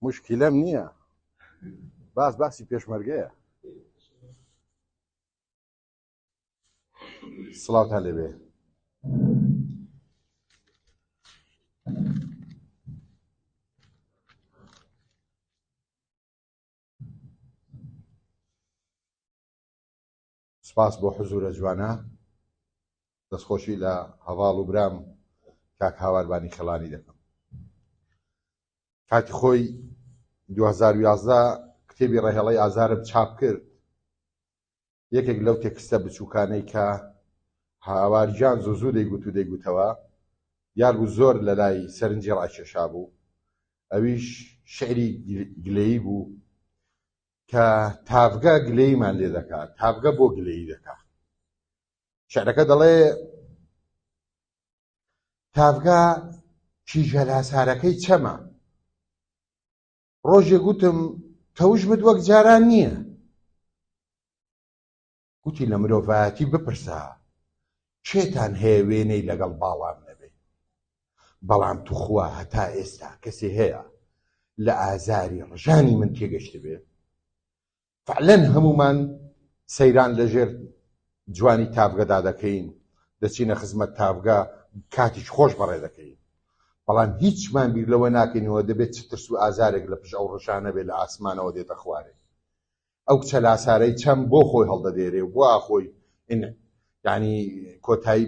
مشکلەم نییە، باسی پێشمەرگەیە. سڵاوتان لەبێ. سپاس بۆ حزورە جوانە، دەستخۆشی لە هەواڵ و برام کاک هاواربانی خێڵانی دەکەم. کاتی خۆی 2011 کتێبی ڕێهێڵەی ئازارم چاپ کرد. یەکێک لەو تێکستە بچووکانەی کە هاوارجان زوو دەیگوتەوە، یار بوو زۆر لە لای سەرنجی ڕاکێشا بوو. ئەویش شعری گلەیی بوو کە تافگە گلەیمان لێ دەکات، تافگە بۆ گلەیی دەکات. شعرەکە دەڵێ تافگە کیژە لاسارەکەی چەمە، ڕۆژێ گوتم تەوژمت وەک جاران نییە. گوتی لە مرۆڤایەتی بپرسە کێتان هەیە وێنەی لەگەڵ باڵام نەبێ، بەڵام توخوا هەتا ئێستا کەسێ هەیە لە ئازاری ڕژانی من تێگەشت بێ. فعلەن هەمومان سەیران لەژێر جوانی تافگەدا دەکەین، دەچینە خزمەت تافگە، کاتیش خۆش بەڕێ دەکەین، بەڵام هیچمان بیر لەوە ناکەینەوە دەبێت چ ترس و ئازارێک لە پشت ئەو ڕژانە بێ لە ئاسمانەوە دێتە خوارێ. ئەو کچە لاسارەی چەم بۆ خۆی هەڵدەدێرێ و بۆ ئاخۆی یعنی کۆتایی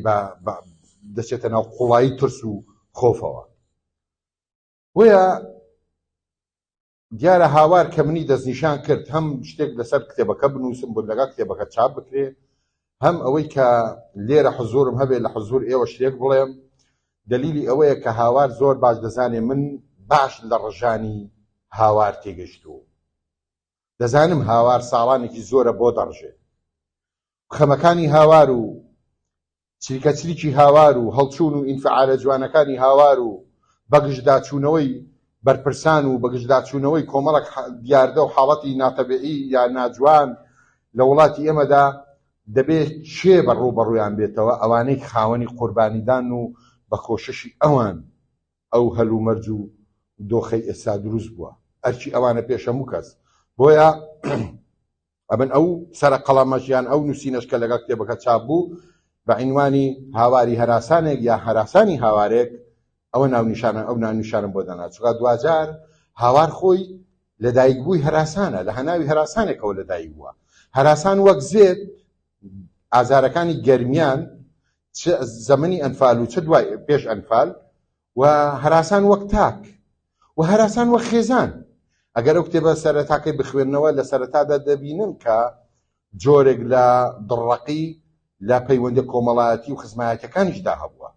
دەچێتە ناو قوڵایی ترس و خۆفەوە. وەیە دیارە هاوار کە منی دەستنیشان کرد هەم شتێک لەسەر کتێبەکە بنووسم بۆ لەگەڵ کتێبەکە چاپ بکرێ، هەم ئەوەی کە لێرە حزورم هەبێ لە حزور ئێوە شتێک بڵێم. دلیلی ئەوەیە کە هاوار زۆر باش دەزانێ من باش لە ڕژانی هاوار تێگەشتووە. دەزانم هاوار ساڵانێکی زۆرە بۆ دەڕژێ، خەمەکانی هاوار و چریکە چریکی هاوار و هەڵچوون و ئینفعالە جوانەکانی هاوار و بەگشتداچوونەوەی بەرپرسان و بەگشتداچوونەوەی کۆمەڵک دیاردە و حاڵەتی ناتەبیعی یا ناجوان لە وڵاتی ئێمەدا دەبێت چێ بەڕووبەڕوویان بێتەوە، ئەوانەی خاوەنی قوربانیدان و بە کۆششی ئەوان ئەو هەلومەرج و دۆخەی ئێستا دروست بووە. ئەرچی ئەوانە پێشە هەموو کەس. بۆیە ئەبن ئەو سەرە قەڵەمەژیان ئەو نووسینەش کە لەگەڵ کتێبەکە چاپ بوو بە عنوانی هاواری هەراسانێک یا هەراسانی هاوارێک، ئەوە ناونیشانە ئەو ناونیشانم بۆ دانا. چووکە دوجار هاوار خۆی لەدایک بووی هەراسانە، لە هەناوی هەراسانێکەوە لەدایک بووە. هەراسان وەک زێت ئازارەکانی گەرمیان زەمەنی ئەنفال و چ دوای پێش ئەنفال، و هەراسان وەک تاک و هەراسان وەک خێزان. ئەگەر ئەو کتێبە سەرەتاکەی بخوێننەوە لە سەرەتادا دەبینن کە جۆرێک لە دڕەقی لە پەیوەندی کۆمەڵایەتی و خزمایەتەکانیشدا هەبووە.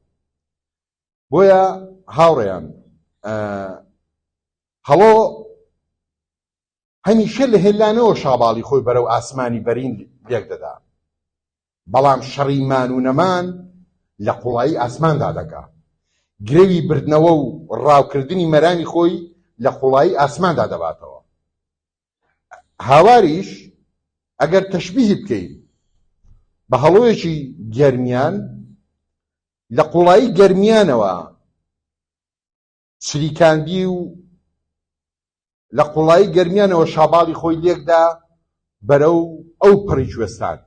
بۆیە هاوڕێیان هەڵۆ هەمیشە لە هێلانەوە شاباڵی خۆی بەرەو ئاسمانی بەرین لێک دەدا، بەڵام شەڕیمان و نەمان لە قوڵایی ئاسماندا دەکا. گرێوی بردنەوە و ڕاوکردنی مەرامی خۆی لە قوڵایی ئاسماندا دەباتەوە. هاواریش ئەگەر تەشبیهی بکەین بە هەڵۆیەکی گەرمیان، لە قوڵایی گەرمیانەوە چریکاندی و لە قوڵایی گەرمیانەوە شاباڵی خۆی لێکدا بەرەو ئەو پڕی کوێستان.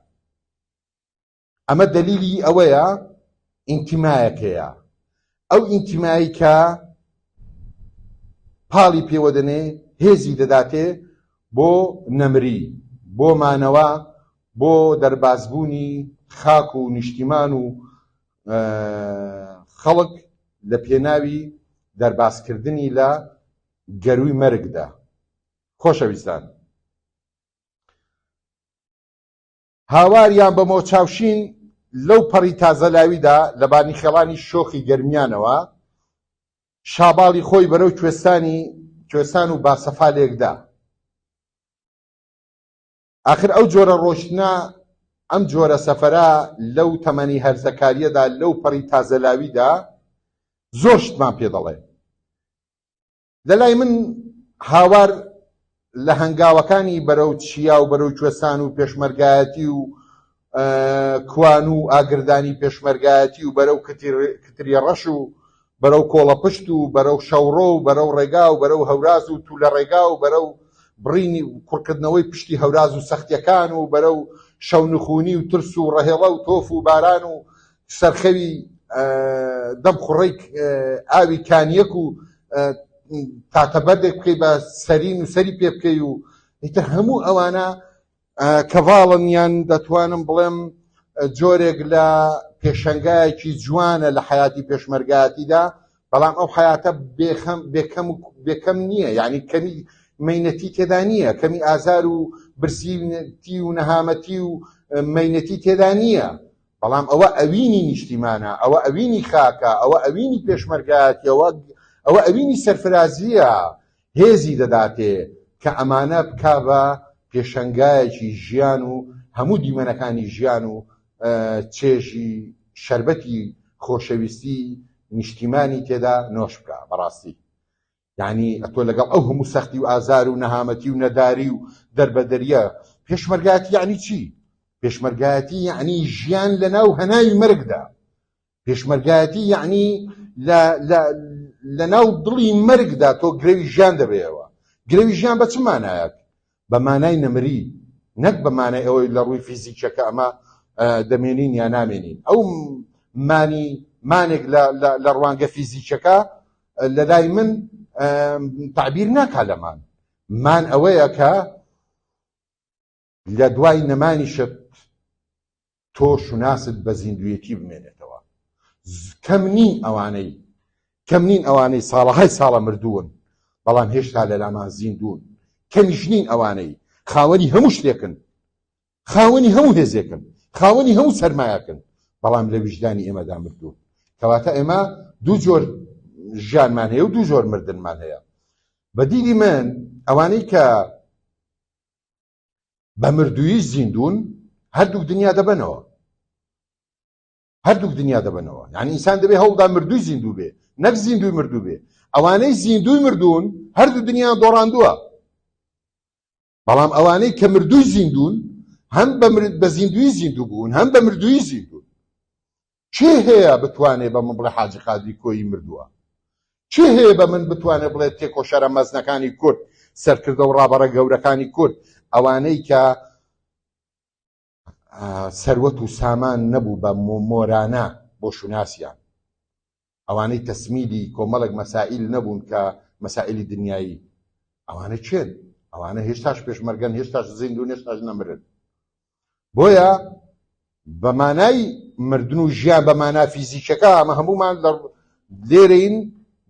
ئەمە دلیلی ئەوەیە ئینتیمایەکەیە، ئەو ئینتیمایی کە پاڵی پێوەدەنێ هێزی دەداتێ بۆ نەمری، بۆ مانەوە، بۆ دەربازبوونی خاک و نیشتیمان و خەڵک لە پێناوی دەربازکردنی لە گەروی مەرگدا. خۆشەویستان، هاواریان بە مۆچاوشین لەو پەڕی تازەلاویدا لە بانی خێڵانی شۆخی گەرمیانەوە شاباڵی خۆی بەرەو کوێستان و باسەفا لێکدا. ئاخر ئەو جۆرە ڕۆشتنە، ئەم جۆرە سەفەرە لەو تەمەنی هەرزەکاریەدا لەو پەڕی تازەلاویدا زۆر شتمان پێ دەڵێ. لەلای من هاوار لە هەنگاوەکانی بەرەو چیا و بەرەو کوێستان و پێشمەرگایەتی و کوان و ئاگردانی پێشمەرگایەتی و بەرەو کتری ڕەش و بەرەو کۆڵەپشت و بەرەو شەوڕۆ و بەرەو ڕێگا و بەرەو هەوراز و تو لە ڕێگا و بەرەو بڕینی کوڕکردنەوەی پشتی هەوراز و سەختیەکان و بەرەو شەونخونی و ترس و ڕەهێڵە و تۆف و باران و سەرخەوی دەم خوڕەی ئاوی کانیەک و تاتەبەردێک بکەی بە سەرین و سەری پێ بکەی و ئیتر هەموو ئەوانە کەڤاڵن یان دەتوانم بڵێم جۆرێک لە پێشەنگایەکی جوانە لە حیاتی پێشمەرگایەتیدا، بەڵام ئەو حیاتە بێکەم نییە، یعنی کەمی مەینەتی تێدا نییە، کەمی ئازار و برسیتی و نەهامەتی و مەینەتی تێدا نییە، بەڵام ئەوە ئەوینی نیشتیمانە، ئەوە ئەوینی خاکە، ئەوە ئەوینی پێشمەرگایەتی، ئەوە ئەوینی سەرفرازیە، هێزی دەداتێ کە ئەمانە بکا بە پێشەنگایەکی ژیان و هەموو دیمەنەکانی ژیان و چێژی شەربەتی خۆشەویستی نیشتیمانی تێدا نۆش بکە. بەڕاستی یعنی ئەتۆ لەگەڵ ئەو هەموو سەختی و ئازار و نەهامەتی و نەداری و دەربەدەریە پێشمەرگایەتی یعنی چی؟ پێشمەرگایەتی یعنی ژیان لە ناو هەناوی مەرگدا، پێشمەرگایەتی یعنی لە ناو دڵی مەرگدا تۆ گرەوی ژیان دەبێەوە. گرەوی ژیان بە چ مانایەک؟ بە مانای نەمری، نەک بە مانای ئەوەی لە ڕووی فیزیکەکە ئەمە دەمێنین یا نامێنین. ئەو مانێک لە ڕوانگە فیزیکەکە لە لای من تعبیر ناکا لەمان. مان ئەوەیە کە لە دوای نەمانیشت تۆ شوناست بە زیندویەتی بمێنێتەوە. کەم نین ئەوانەی ساڵەهای ساڵە مردوون بەڵام هێشتا لە لامان زیندون، کەمیش نین ئەوانەی خاوەنی هەموو شتێکن، خاوەنی هەموو هێزێکن، خاوەنی هەموو سەرمایەکن، بەڵام لە ویژدانی ئێمەدا مردوون. کەواتە ئێمە دوو جۆر ژیانمان هەیە و دوو جۆر مردنمان هەیە. بە دیری من ئەوانەی کە بە مردووی زیندون هەردووک دنیا دەبنەوە، هەردووک دنیا دەبنەوە، یعنی ئینسان دەبێ هەوڵدا مردووی زیندوو بێ، نەک زیندوی مردوو بێ. ئەوانەی زیندوی مردوون هەردوو دنیا دۆڕاندووە، بەڵام ئەوانەی کە مردووی زیندون هەم بە زیندوی زیندوو بوون هەم بە مردووی زیندون. چێ هەیە بتوانێ بە من بڵێ حاجی قادری کۆیی مردووە؟ چێ هەیە بە من بتوانێ بڵێ تێکۆشەرە مەزنەکانی کورد، سەرکردە و ڕابەڕە گەورەکانی کورد، ئەوانەی کە سەروەت و سامان نەبوو بە مۆرانە بۆ شوناسیان، ئەوانەی تەسمیدی کۆمەڵێک مەسائل نەبوون کە مەسائلی دنیایی، ئەوانە چێن؟ ئەوانە هێشتاش پێشمەرگەن، هێشتاش زیندون، هێشتاش نەمرن. بۆیە بە مانای مردن و ژیان بە مانا فیزیکەکە ئەمە هەمومان لێرەین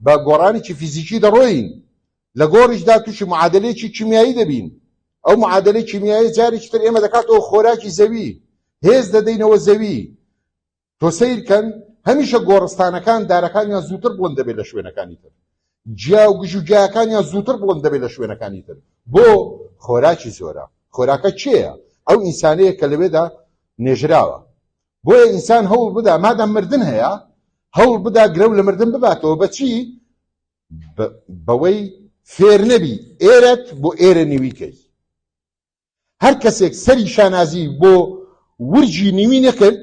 بە گۆڕانێکی فیزیکی دەڕۆین، لە گۆڕیشدا تووشی معادلەیەکی کیمیایی دەبین. ئەو معادلەی کیمیایی جارێکی تر ئێمە دەکاتەوە خۆراکی زەوی، هێز دەدەینەوە زەوی. تۆ سەیرکەن هەمیشە گۆڕستانەکان دارەکانیان زووتر بڵند دەبێت لە شوێنەکانی تر، جیا و گژ و جیاکانیان زووتر بڵند دەبێت لە شوێنەکانی تر. بۆ خۆراکی زۆرە. خۆراکە چێیە؟ ئەو ئینسانەیە کە لەوێدا نێژراوە. بۆیە ئینسان هەوڵ بدا مادام مردن هەیە، هەوڵ بدا گرە و لە مردن بباتەوە. بەچی؟ بەوەی فێر نەبی ئێرەت بۆ ئێرە نویکەی. هەر کەسێک سەری شانازی بۆ ورجی نوی نەکرد،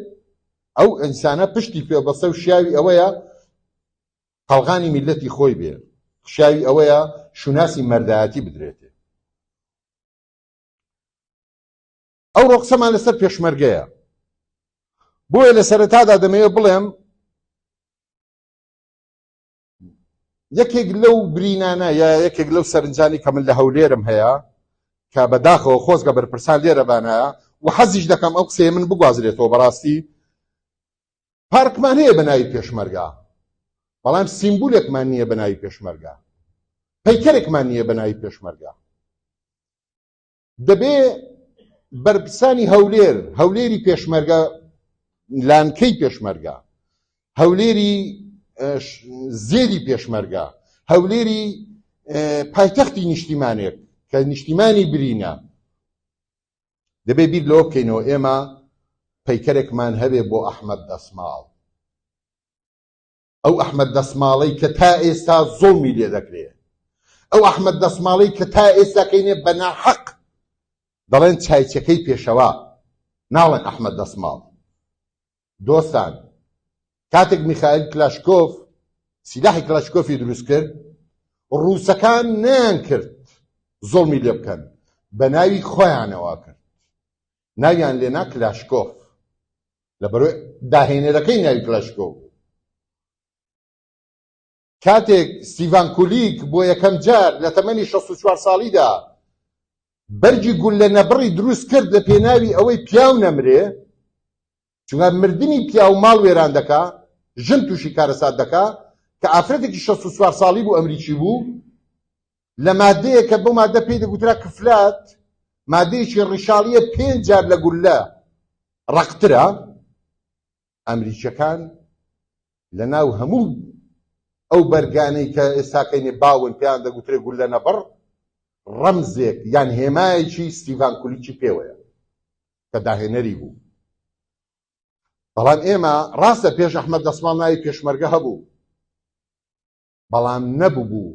ئەو ئینسانە پشتی پێ بەسە و شیاوی ئەوەیە قەڵغانی میلەتی خۆی بێ، شیاوی ئەوەیە شوناسی مەردایەتی بدرێتێ. ئەو ڕۆقسەمان لەسەر پێشمەرگەیە. بۆیە لە سەرەتادا دەمەوێت بڵێم یەکێک لەو برینانە یا یەکێک لەو سەرنجانی کە من لە هەولێرم هەیە کە بەداخەوە خۆزگە بەرپرسان لێرەبان هەیە و حەزیش دەکەم ئەو قسەیە من بگوازرێتەوە. بەڕاستی پارکمان هەیە بە ناوی پێشمەرگا، بەڵام سیمبولێکمان نییە بە ناوی پێشمەرگا، پەیکەرێکمان نییە بە ناوی پێشمەرگا. دەبێ بەرپرسانی هەولێری پێشمەرگە، لانکەی پێشمەرگا، هەولێری زێری پێشمەرگا، هەولێری پایتەختی نیشتیمانێک کە نیشتیمانی برینە، دەبێ بیر لەوە بکەینەوە ئێمە پەیکەرێکمان هەبێ بۆ ئەحمەد دەسماڵ. ئەو ئەحمەد دەسماڵەی کە تا ئێستا زۆڵمی لێ دەکرێت، ئەو ئەحمەد دەسماڵەی کە تا ئێستا کەینێ بە ناحەق دەڵێن چایچەکەی پێشەوە، ناڵێن ئەحمەد دەسماڵ. دۆستان کاتێک میخائیل کلاشکۆف سیلاحی کلاشکۆفی دروست کرد، ڕووسەکان نەیان کرد زۆڵمی لێ بکەن، بە ناوی خۆیانەوە کرد، ناویان لێنا کلاشکۆف، لەبەرەوەی داهێنەرەکەی ناوی کلاشکۆف. کاتێک ستیڤان کولیک بۆ یەکەم جار لە تەمەنی 64 ساڵیدا بەرگی گول لە نەبڕی دروست کرد لە پێناوی ئەوەی پیاو نەمرێ، چونکە مردنی پیاو ماڵ وێران دەکا، ژن تووشی کارەسات دەکا، کە ئافرەتێکی 64 ساڵی بوو ئەمریکی بوو، لە مادەیە کە بۆ مادە پێی دەگوترا کفلات، مادەیەکی ڕیشاڵیە 5 جار لە گولە ڕەقترە، ئەمریکیەکان لە ناو هەموو ئەو بەرگانەی کە ئێستاکەینێ باون پێیان دەگوترێ گول لە نەبڕ، ڕەمزێک یان هێمایەکی ستیڤان کولیکی پێوەیە کە داهێنەری بوو. بەڵام ئێمە ڕاستە پێش ئەحمەد دەسماڵ ناوی پێشمەرگە هەبوو، بەڵام نەبوو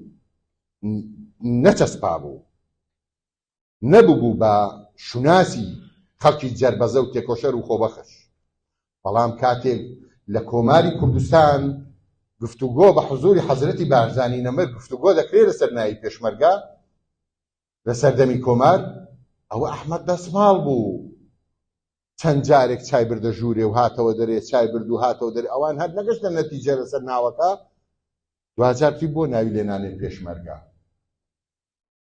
نەچەسپا بوو، نەبوو بە شوناسی خەڵکی جەربەزە و تێکۆشەر و خۆبەخش. بەڵام کاتێک لە کۆماری کوردستان گفتوگۆ بە حوزوری حەزرەتی بارزانی نەمەر گفتوگۆ دەکرێت لەسەر ناوی پێشمەرگە لە سەردەمی کۆمار، ئەوە ئەحمەد دەسماڵ بوو. چەند جارێک چای بردە ژوورێ و هاتەوە دەرێ، چای برد و هاتەوە دەرێ، ئەوان هەر نەگەشتە نەتیجە لەسەر ناوەکە، دوجارتی بۆ ناوی لێنانێت پێشمەرگە.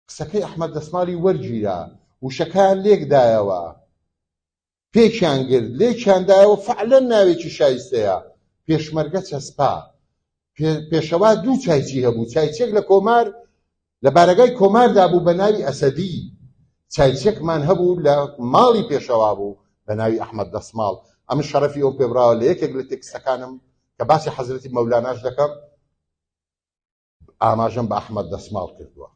قسەکەی ئەحمەد دەسماڵی وەرگیرا، وشەکان لێکدایەوە، پێکیان گرت، لێکیاندایەوە، فعلەن ناوێکی شایستەیە، پێشمەرگە چەسپا. پێشەوا دوو چایچی هەبوو، چایچێک لە کۆمار لە بارەگای کۆماردا بوو بە ناوی ئەسەدی، چایچێکمان هەبوو لە ماڵی پێشەوا بوو بە ناوی ئەحمەد دەسماڵ. ئەمە شەرەفی ئەو پێبراوە لە یەکێک لە تێکستەکانم کە باسی حەزرەتی مەولاناش دەکەم، ئاماژەم بە ئەحمەد دەسماڵ کردووە.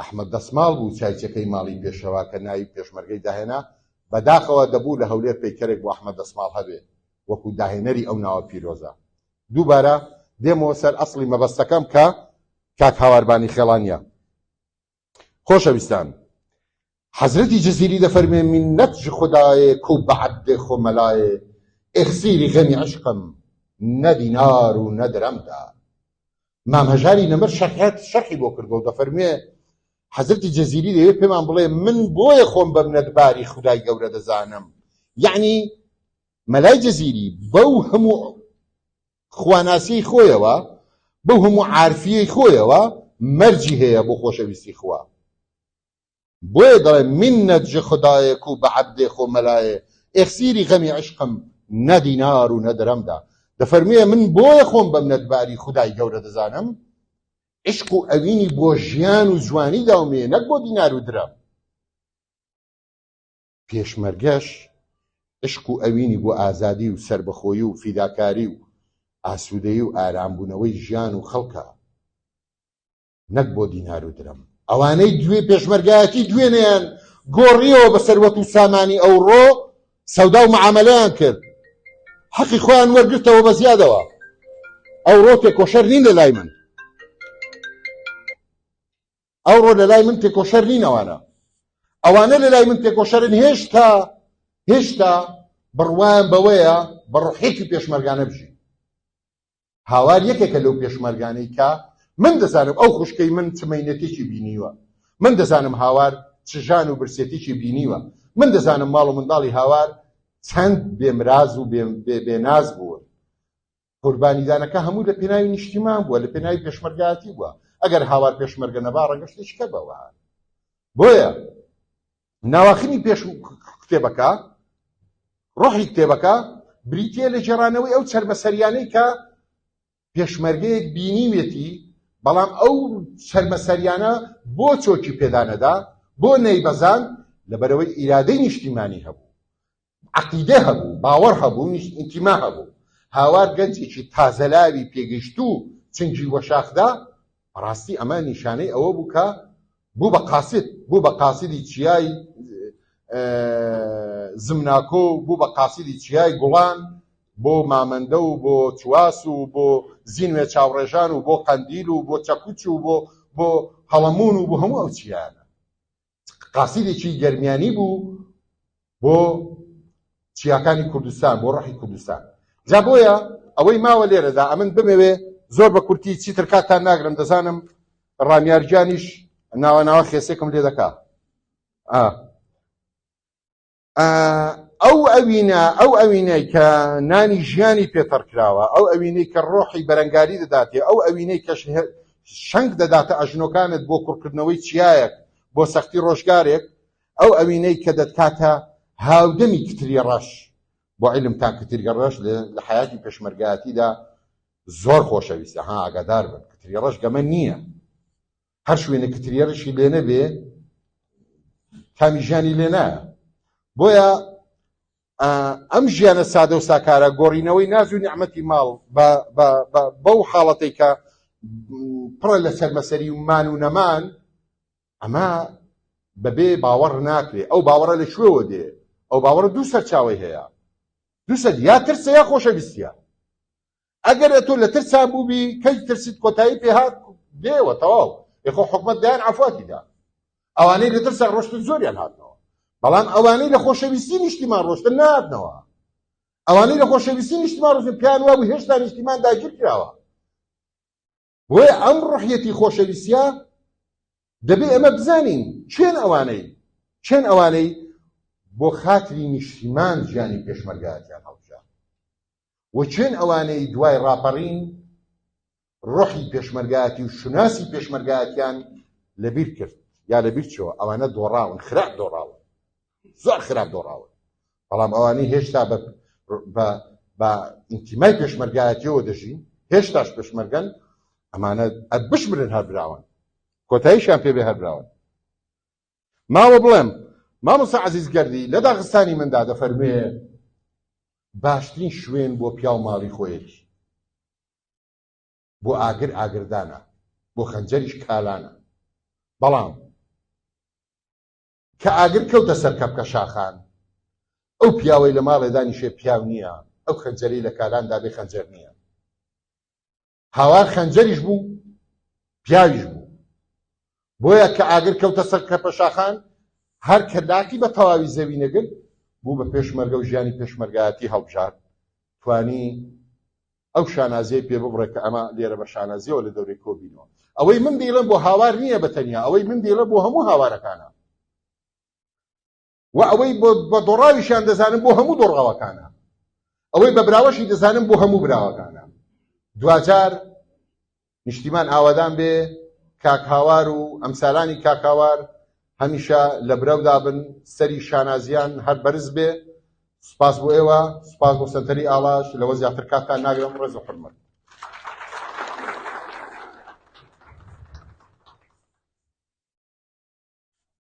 ئەحمەد دەسماڵ بوو چایچەکەی ماڵی پێشەوا کە ناوی پێشمەرگەی داهێنا، بەداخەوە دەبوو لە هەولێر پەیکەرێک بۆ ئەحمەد دەسماڵ هەبێ وەکو داهێنەری ئەو ناوە پیرۆزە. دووبارە دێمەوە سەر ئەسڵی مەبەستەکەم کە کاک هاواربانی خێڵانیە. خۆشەویستان، حەزرەتی جەزیری دەفەرمێ منەت ji خودایê ku bi ebdê xwe melayê اخسیری غەمی عشقم نە دینار و نە درەم دا. مام هەژاری نەمەر شەرحی بۆ کردەوە و دەفەرمێ حەزرەتی جەزیری دەوێت پێمان بڵێ من بۆیە خۆم بە منەتباری خودای گەورە دەزانم. یعنی مەلای جەزیری بەو هەموو خواناسی خۆیەوە، بەو هەموو عارفیەی خۆیەوە مەرجی هەیە بۆ خۆشەویستی خوا. بۆیە دەڵێ منەت ji خودایê ku bi ebdê xwe melayê اخسیری غەمی عشقم نە دینار و نە درەمدا. دەفەرمێ من بۆیە خۆم بە منەتباری خودای گەورە دەزانم، عشق و ئەوینی بۆ ژیان و جوانی داومێ، نەک بۆ دینار و درەم. پێشمەرگەش عشق و ئەوینی بۆ ئازادی و سربەخۆیی و فیداکاری و ئاسوودەیی و ئارامبوونەوەی ژیان و خەڵکە، نەک بۆ دینار و درەم. ئەوانەی دوێ پێشمەرگایەتی دوێنیان گۆڕیەوە بە سەروەت و سامانی ئەوڕۆ، سەودا و معامەلەیان کرد، حەقی خۆیان وەرگرتەوە بە زیادەوە. ئەوڕۆ تێکۆشەر نین لە لای من، ئەوڕۆ لە لای من تێکۆشەر نین. ئەوانە لە لای من تێکۆشەرن. هێشتا بڕوایان بەوەیە بە ڕوحێکی پێشمەرگانە بژین. هاوار یەکێکە لەو پێشمەرگانەی کە من دەزانم ئەو خوشکەی من چ مەینەتێکی بینیوە، من دەزانم هاوار چ ژان و برسێتێکی بینیوە، من دەزانم ماڵ و منداڵی هاوار چەند بێمراز و بێناز بوون. قوربانیدانەکە هەموو لە پێناوی نیشتیمان بووە، لە پێناوی پێشمەرگایەتی بووە. ئەگەر هاوار پێشمەرگە نەبا ڕەنگەشتێک کە بەوە. بۆیە ناواخنی پێش کتێبەکە، ڕۆحی کتێبەکە بریتیە لە جێڕانەوەی ئەو چەرمەسەریانەی کە پێشمەرگەیەک بینیوێتی، بەڵام ئەو چەرمەسەریانە بۆ چۆکی پێدانەدا، بۆ نەیبەزان، لەبەرەوەی ئیرادەی نیشتیمانی هەبوو، عەقیدە هەبوو، باوەڕ هەبوو، ئینتیما هەبوو. هاوار گەنجێکی تازەلاوی پێگەیشتوو چنگی وەشاخدا، بەڕاستی ئەمە نیشانەی ئەوە بوو کە بوو بە قاسیدی چیای زمناکۆ، بوو بە قاسیدی چیای گوڵان، بۆ مامەندە و بۆ چواس و بۆ زینوێ چاوڕێژان و بۆ قەندیل و بۆ چەکوچ و بۆ هەڵەمون و بۆ هەموو ئەو چیانە. قاسیدێکی گەرمیانی بوو بۆ چیاکانی کوردستان بۆ ڕۆحی کوردستان جا بۆیە ئەوەی ماوە لێرەدا ئەمن بمەوێ زۆر بە کورتی چیتر کاتان ناگرم دەزانم ڕامیارجانیش ناوە خێسێکم لێ دەکا ئەو ئەوینەی کە نانی ژیانی پێتەڕ کراوە ئەو ئەوینەی کە ڕۆحی بەرەنگاری دەداتێ ئەو ئەوینەی کە شەنگ دەداتە ئەژنۆکانت بۆ کوڕکردنەوەی چیایەک بۆ سەختی ڕۆژگارێک ئەو ئەوینەی کە دەتکاتە هاودەمی کتری ڕەش بۆ عیلمتان کتری ڕەش لە حیاتی پێشمەرگایەتیدا زۆر خۆشەویستە ئاگادار بن کتری ڕەش گەمە نییە هەر شوێنە کتری ڕەشی لێ نەبێ تامی ژیانی لێ نایە بۆیە ئەم ژیانە سادە و ساکارە گۆڕینەوەی ناز و نیعمەتی ماڵ بەو حاڵەتەی کە پڕە لە سەرمەسەری و مان و نەمان ئەمە بەبێ باوەڕ ناکرێ ئەو باوەڕە لە شوێوە دێ ئەو باوەڕە دوو سەرچاوی هەیە دوو سەر یا ترسە یا خۆشەویستیە ئەگەر تۆ لە ترسان بووبی کەی ترسیت کۆتایی پێهات دێوە تەواو یخۆ حکومەت دایان عەفواتیدا ئەوانەی لە ترسان ڕۆشتن زۆریان هاتنەوە بەڵام ئەوانەی لە خۆشەویستی نیشتیمان ڕۆشتن نهاتنەوە ئەوانەی لە خۆشەویستی نیشتیمان ڕۆشتن پیان وابوو هێشتا نیشتیمان داگیر کراوە بۆیە ئەم ڕوحیەتی خۆشەویستیە دەبێ ئەمە بزانین چێن ئەوانەی بۆ خاتری نیشتیمان ژیانی پێشمەرگایەتیان هەڵبژار و چێن ئەوانەی دوای ڕاپەڕین ڕۆحی پێشمەرگایەتی و شوناسی پێشمەرگایەتیان لەبیر کرد یا لەبیر چەوە ئەوانە دۆڕاون خراپ دۆڕاون زۆر خراپ دۆڕاون بەڵام ئەوانەی هێشتا بە ئینتیمای پێشمەرگایەتیەوە دەژین هێشتاش پێشمەرگەن ئەمانە بشمرن هەربراون کۆتاییشیان پێبێ هەربراون ماوە بڵێم مامۆستا عەزیز گەردی لە داغستانی مندا دەفەرموێ باشترین شوێن بۆ پیاو ماڵی خۆیەتی بۆ ئاگر ئاگردانە بۆ خەنجەریش کالانە بەڵام کە ئاگر کەوتە سەر کەپکە شاخان ئەو پیاوەی لە ماڵێ دانیشێ پیاو نییە ئەو خەنجەری لە کالاندا بێ خەنجەر نییە هاوار خەنجەریش بوو پیاویش بوو بۆیە کە ئاگر کەوتە سەر کەپە شاخان هەر کە لاکی بە تەواوی زەوی نەگرت بوو بە پێشمەرگە و ژیانی پێشمەرگایەتی هەڵبژارد توانی ئەو شانازیەی پێ ببڕێ کە ئەمە لێرە بە شانازیەوە لە دەورەی کۆبینەوە ئەوەی من دەیڵێم بۆ هاوار نییە بەتەنیا ئەوەی من دەیڵێم بۆ هەموو هاوارەکانە و ئەوەی بە دۆڕاویشیان دەزانم بۆ هەموو دۆڕاوەکانە ئەوەی بە براوەشی دەزانم بۆ هەموو براوەکانە دوجار نیشتیمان ئاوادان بێ کاک هاوار و ئەمسالانی کاک هاوار هەمیشە لە براودا بن سەری شانازیان هەر بەرز بێ سوپاس بۆ ئێوە سوپاس بۆ سەنتەری ئاڵاش لەوە زیاتر کاتتان ناگرم ڕێز و حورمەت